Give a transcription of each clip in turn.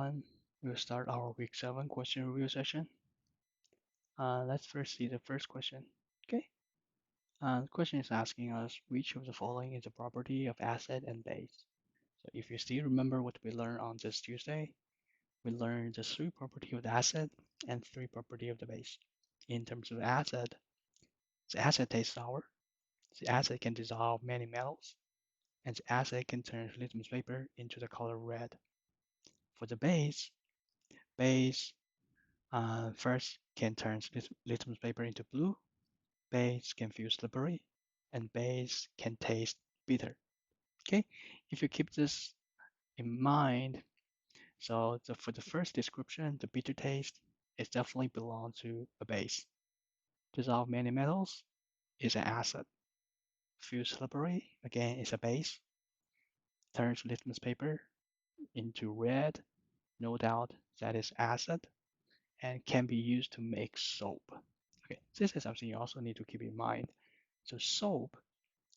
everyone. We'll start our week 7 question review session. Let's first see the first question. Okay. The question is asking us which of the following is a property of acid and base. So if you still remember what we learned on this Tuesday, we learned the three property of the acid and three property of the base. In terms of acid, the acid tastes sour, the acid can dissolve many metals, and the acid can turn litmus paper into the color red. For the base first can turn litmus paper into blue, base can feel slippery, and base can taste bitter. Okay, if you keep this in mind, so for the first description, the bitter taste is definitely belong to a base. Dissolve many metals is an acid. Feel slippery again is a base. Turns litmus paper into red, no doubt that is acid, and can be used to make soap. Okay, this is something you also need to keep in mind. So soap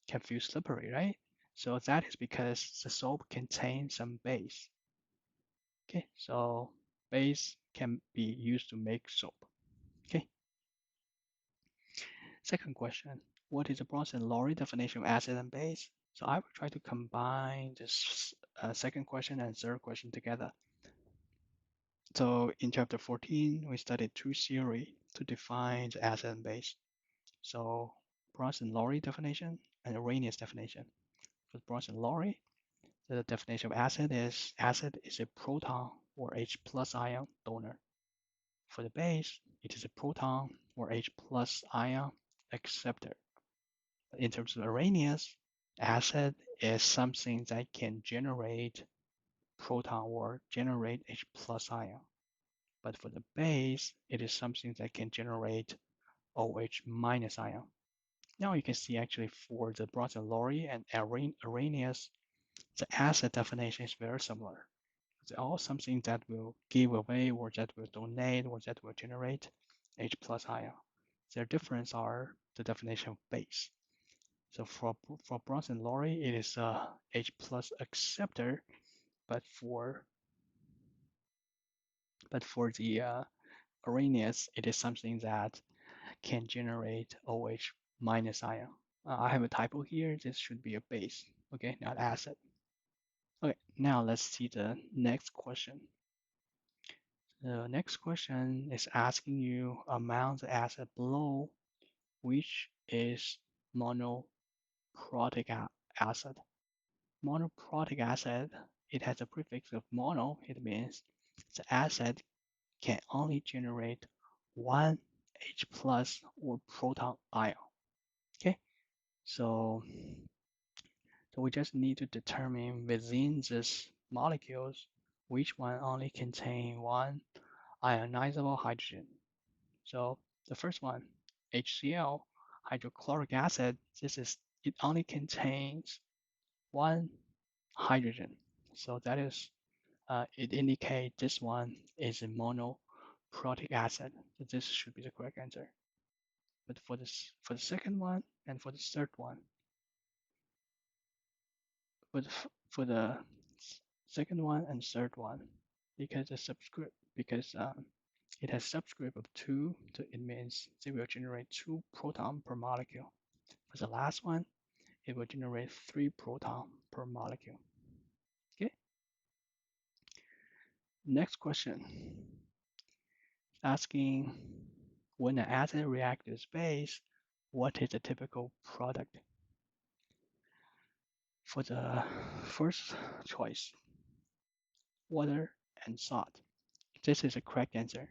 can feel slippery, right? So that is because the soap contains some base. Okay, so base can be used to make soap. Okay. Second question, what is the Bronson-Lowry definition of acid and base? So I will try to combine this second question and third question together. So in chapter 14, we studied two theories to define the acid and base. So Bronson-Lowry definition and Arrhenius definition. For Bronson-Lowry, the definition of acid is a proton or H plus ion donor. For the base, it is a proton or H plus ion acceptor. In terms of Arrhenius, acid is something that can generate proton or generate H plus ion. But for the base, it is something that can generate OH minus ion. Now you can see actually for the Bronson-Lowry and Arrhenius, the acid definition is very similar. They're all something that will give away or that will donate or that will generate H plus ion. Their difference are the definition of base. So for Bronson-Lowry, it is a H plus acceptor, but for the Arrhenius, it is something that can generate OH minus ion. I have a typo here. This should be a base, okay, not acid. Okay, now let's see the next question. The next question is asking you amount of acid below, which is monoprotic acid. Monoprotic acid, it has a prefix of mono. It means the acid can only generate one H plus or proton ion. Okay, so we just need to determine within these molecules which one only contain one ionizable hydrogen. So the first one, HCl, hydrochloric acid, it only contains one hydrogen. So that is, it indicates this one is a monoprotic acid. So this should be the correct answer. But for the second one and for the third one, for the second one and third one, because the subscript, because it has subscript of 2, so it means they will generate 2 proton per molecule. For the last one, it will generate 3 proton per molecule. Okay. Next question. Asking when an acid reacts with base, what is the typical product? For the first choice, water and salt. This is a correct answer.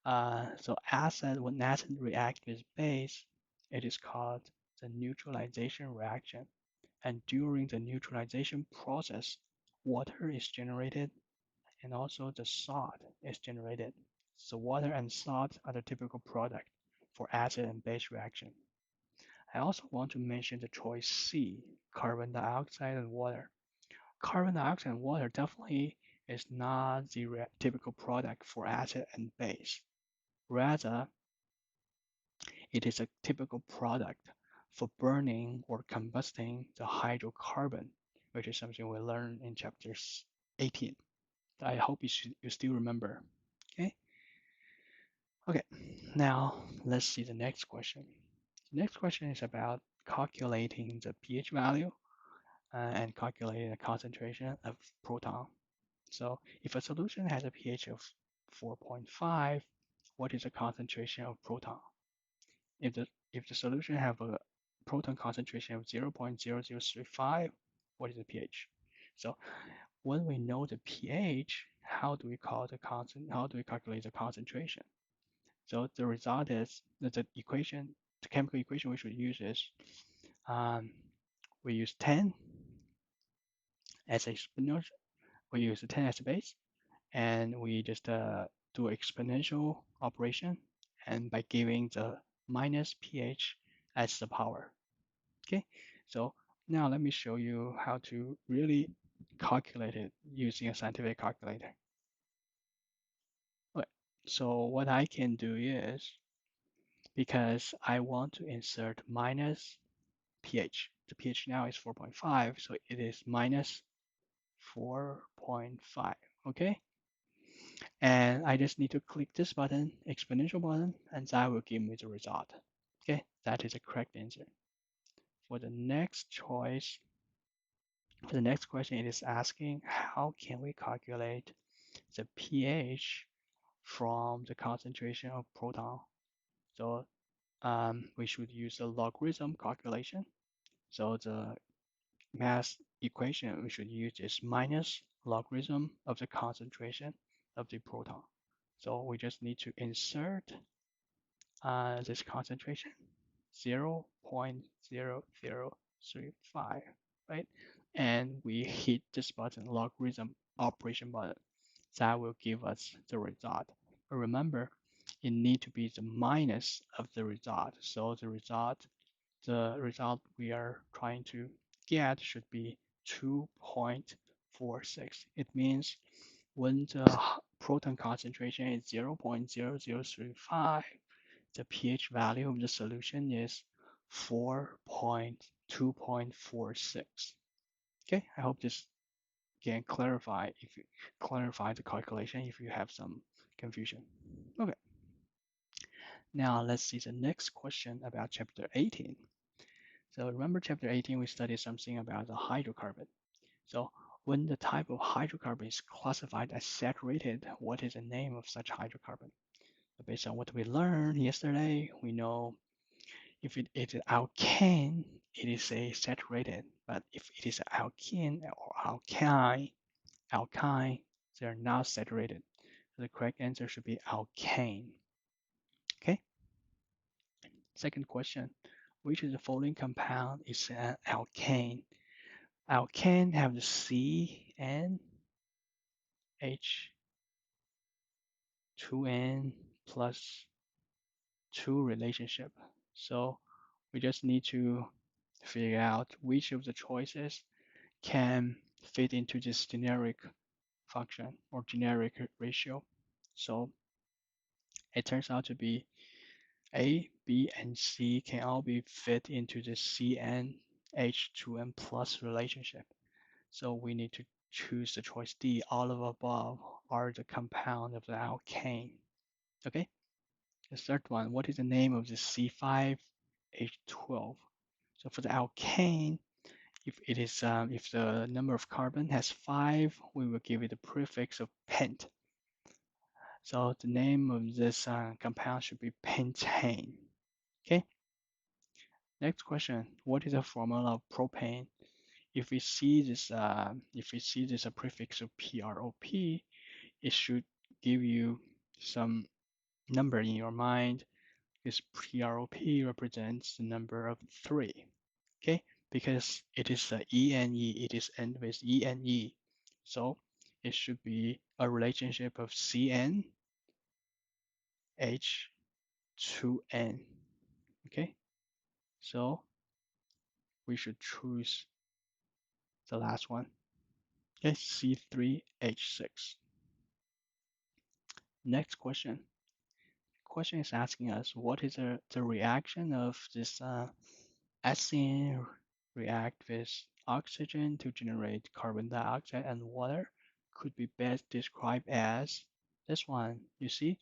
So when acid reacts with base, it is called the neutralization reaction. And during the neutralization process, water is generated and also the salt is generated. So water and salt are the typical product for acid and base reaction. I also want to mention the choice C, carbon dioxide and water. Carbon dioxide and water definitely is not the typical product for acid and base. Rather, it is a typical product for burning or combusting the hydrocarbon, which is something we learned in chapter 18. I hope you still remember. Okay. Okay. Now let's see the next question. The next question is about calculating the pH value and calculating the concentration of proton. So if a solution has a pH of 4.5, what is the concentration of proton? If the solution have a proton concentration of 0.0035, what is the pH? So when we know the pH, how do we calculate the concentration? So the result is that the chemical equation we should use is um, we use 10 as a exponential, we use 10 as a base, and we just do exponential operation, and by giving the minus pH as the power. Okay, so now let me show you how to really calculate it using a scientific calculator. Okay, so what I can do is, because I want to insert minus pH, the pH now is 4.5, so it is minus 4.5, okay? And I just need to click this button, exponential button, and that will give me the result. Okay, that is the correct answer. For the next choice, for the next question, it is asking how can we calculate the pH from the concentration of proton. So we should use the logarithm calculation. So the mass equation we should use is minus logarithm of the concentration of the proton. So we just need to insert this concentration 0.0035, right? And we hit this button, logarithm operation button. That will give us the result. But remember, it need to be the minus of the result. So the result we are trying to get should be 2.46. It means when the proton concentration is 0.0035, the pH value of the solution is 4.2.46. Okay, I hope this can clarify the calculation if you have some confusion. Okay, now let's see the next question about chapter 18. So remember chapter 18, we studied something about the hydrocarbon. So when the type of hydrocarbon is classified as saturated, what is the name of such hydrocarbon? Based on what we learned yesterday, we know if it is alkane, it is a saturated. But if it is alkene or alkyne, they are not saturated. So the correct answer should be alkane. Okay. Second question, which of the following compound is an alkane? Alkane have the CN H2N plus 2 relationship. So we just need to figure out which of the choices can fit into this generic function or generic ratio. So it turns out to be A, B, and C can all be fit into the CnH2n plus relationship. So we need to choose the choice D. All of above are the compound of the alkane. Okay. The third one, what is the name of the C5H12? So for the alkane, if the number of carbon has 5, we will give it the prefix of pent. So the name of this compound should be pentane. Okay. Next question, what is the formula of propane? If we see this prefix of prop, it should give you some number in your mind. This prop represents the number of 3. Okay, because it is ENE, it is end with ENE. So it should be a relationship of CnH2n. Okay, so we should choose the last one. Okay, C3H6. Next question. Question is asking us what is the reaction of this ethene react with oxygen to generate carbon dioxide and water could be best described as this one. You see,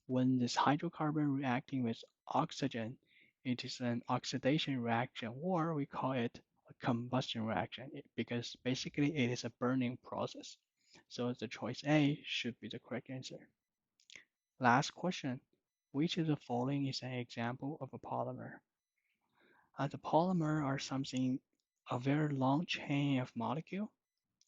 when this hydrocarbon reacting with oxygen, it is an oxidation reaction, or we call it a combustion reaction because basically it is a burning process. So the choice A should be the correct answer. Last question. Which of the following is an example of a polymer? The polymer are something, a very long chain of molecule.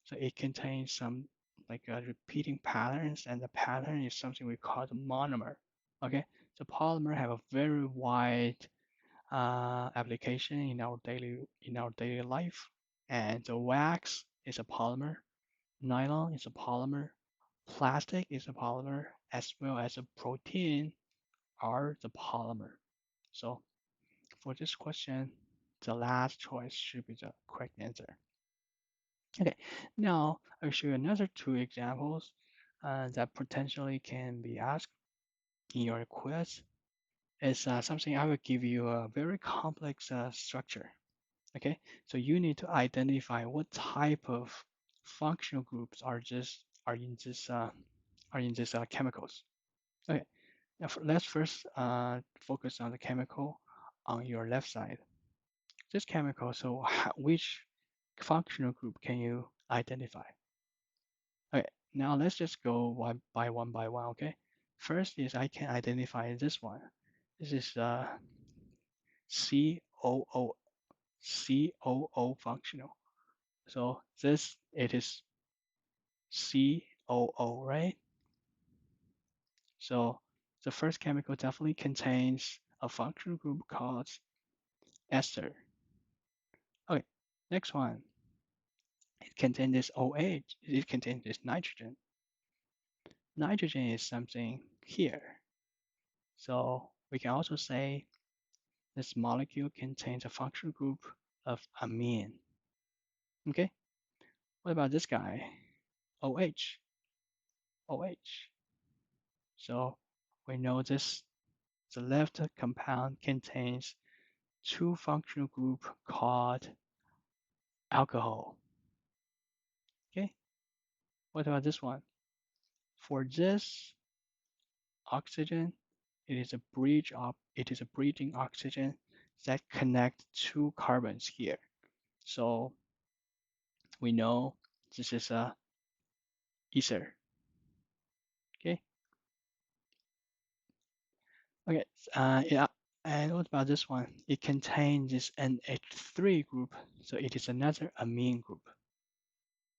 So it contains some like repeating patterns, and the pattern is something we call the monomer. Okay, so polymer have a very wide application in our daily life, and the wax is a polymer, nylon is a polymer, plastic is a polymer, as well as a protein are the polymer. So for this question, the last choice should be the correct answer. Okay, now I'll show you another two examples that potentially can be asked in your quiz. It's something I will give you a very complex structure. Okay, so you need to identify what type of functional groups are in this chemicals. Okay, now let's first focus on the chemical on your left side. This chemical, so which functional group can you identify? Okay, now let's just go one by one, okay? First is I can identify this one. This is COO, COO functional. So this, it is COO, right? So the first chemical definitely contains a functional group called ester. Okay, next one. It contains this OH, it contains this nitrogen. Nitrogen is something here. So we can also say this molecule contains a functional group of amine. Okay, what about this guy? OH, OH. So we know this, the left compound contains two functional group called alcohol. Okay, what about this one? For this oxygen, it is a bridging oxygen that connect two carbons here. So we know this is a ether. Okay. Okay. Yeah. And what about this one? It contains this NH3 group, so it is another amine group.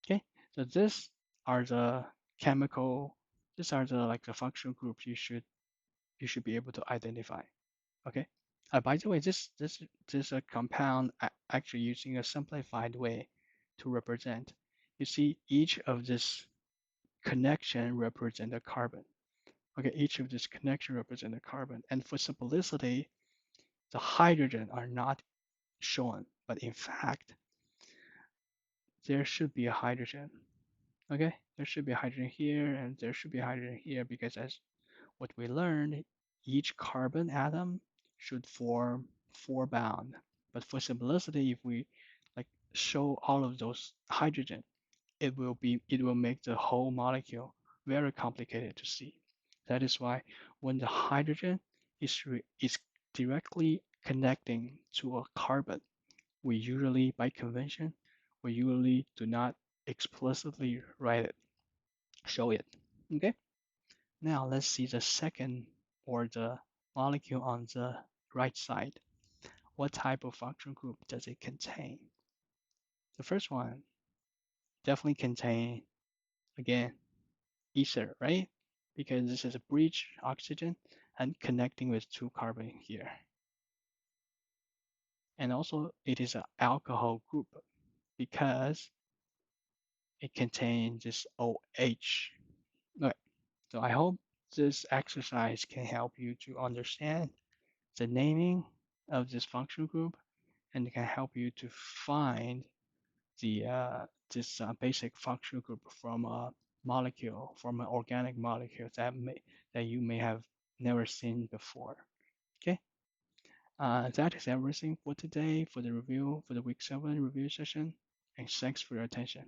Okay. So these are the chemical. These are the like the functional groups you should be able to identify. Okay. By the way, this compound actually using a simplified way to represent. You see, each of this connection represent a carbon. Okay, each of this connection represent a carbon, and for simplicity, the hydrogen are not shown, but in fact, there should be a hydrogen. Okay, there should be a hydrogen here, and there should be a hydrogen here because as what we learned, each carbon atom should form four bond. But for simplicity, if we like show all of those hydrogen, it will make the whole molecule very complicated to see. That is why when the hydrogen is directly connecting to a carbon, we usually, by convention, we usually do not explicitly write it, show it. Okay. Now let's see the second or the molecule on the right side. What type of functional group does it contain? The first one definitely contain, again, ether, right? Because this is a bridge oxygen and connecting with two carbon here. And also it is an alcohol group because it contains this OH. Okay, so I hope this exercise can help you to understand the naming of this functional group and it can help you to find the this basic functional group from a molecule, from an organic molecule that you may have never seen before. Okay, that is everything for today for the review for the week 7 review session, and thanks for your attention.